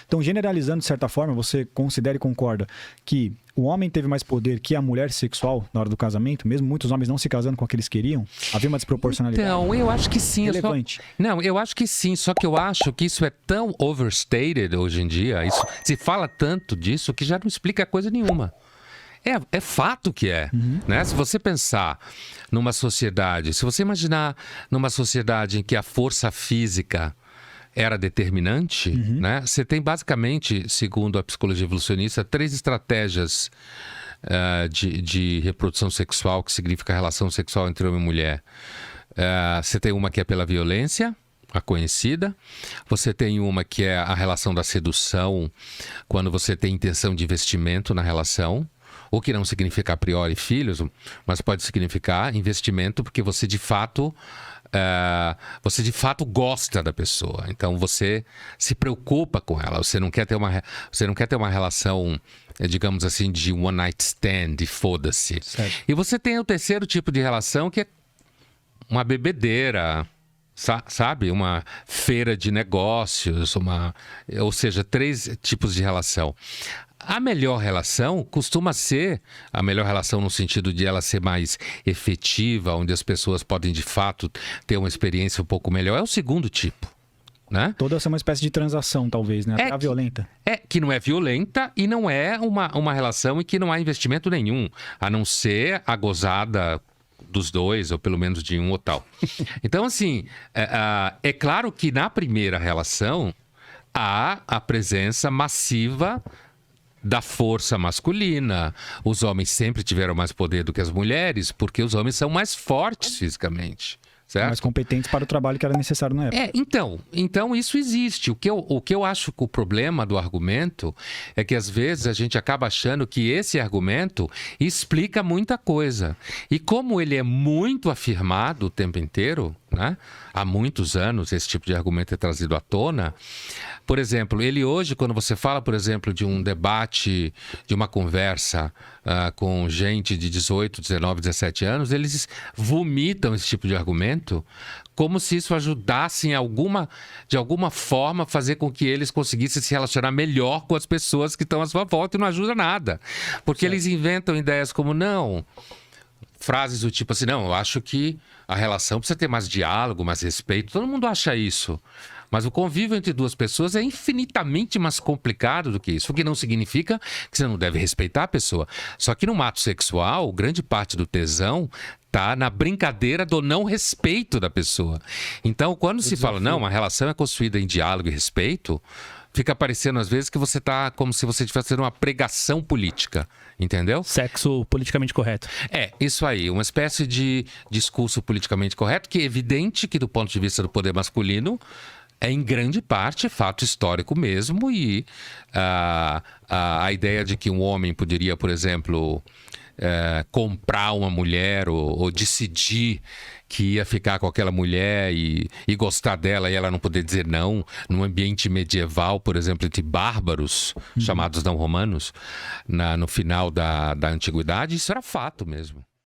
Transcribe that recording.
Então, generalizando de certa forma, você considera e concorda que o homem teve mais poder que a mulher sexual na hora do casamento, mesmo muitos homens não se casando com o que eles queriam? Havia uma desproporcionalidade? Então, eu acho que sim. Relevante. Não, eu acho que sim, só que eu acho que isso é tão overstated hoje em dia, se fala tanto disso que já não explica coisa nenhuma. É fato que é, né? Se você pensar numa sociedade, se você imaginar numa sociedade em que a força física era determinante, né? Você tem basicamente, segundo a psicologia evolucionista, 3 estratégias de reprodução sexual, que significa relação sexual entre homem e mulher. Você tem uma que é pela violência, a conhecida. Você tem uma que é a relação da sedução, quando você tem intenção de investimento na relação. O que não significa a priori filhos, mas pode significar investimento porque você de fato gosta da pessoa. Então você se preocupa com ela. Você não quer ter uma relação, digamos assim, de one night stand, de foda-se. Certo. E você tem o terceiro tipo de relação, que é uma bebedeira, sabe? Uma feira de negócios, ou seja, 3 tipos de relação. A melhor relação costuma ser, a melhor relação no sentido de ela ser mais efetiva, onde as pessoas podem de fato ter uma experiência um pouco melhor, é o segundo tipo, né? Toda essa é uma espécie de transação, talvez, né? Até a violenta. Que não é violenta e não é uma relação em que não há investimento nenhum, a não ser a gozada dos dois, ou pelo menos de um ou tal. Então, assim, é claro que na primeira relação há a presença massiva da força masculina. Os homens sempre tiveram mais poder do que as mulheres, porque os homens são mais fortes fisicamente. Certo? Mais competentes para o trabalho que era necessário na época. Então isso existe. O que eu acho que o problema do argumento é que às vezes a gente acaba achando que esse argumento explica muita coisa. E como ele é muito afirmado o tempo inteiro, né? Há muitos anos esse tipo de argumento é trazido à tona. Por exemplo, ele hoje, quando você fala, por exemplo, de um debate, de uma conversa com gente de 18, 19, 17 anos, eles vomitam esse tipo de argumento como se isso ajudasse de alguma forma a fazer com que eles conseguissem se relacionar melhor com as pessoas que estão à sua volta, e não ajuda nada. Porque eles inventam ideias como, frases do tipo assim, eu acho que a relação precisa ter mais diálogo, mais respeito. Todo mundo acha isso. Mas o convívio entre 2 pessoas é infinitamente mais complicado do que isso. O que não significa que você não deve respeitar a pessoa. Só que no ato sexual, grande parte do tesão tá na brincadeira do não respeito da pessoa. Então, quando se fala, uma relação é construída em diálogo e respeito, fica parecendo às vezes que você tá como se você estivesse fazendo uma pregação política, entendeu? Sexo politicamente correto. Isso aí, uma espécie de discurso politicamente correto, que é evidente que do ponto de vista do poder masculino é em grande parte fato histórico mesmo, e a ideia de que um homem poderia, por exemplo, comprar uma mulher ou decidir que ia ficar com aquela mulher e gostar dela e ela não poder dizer não, num ambiente medieval, por exemplo, entre bárbaros, chamados não romanos, no final da antiguidade, isso era fato mesmo.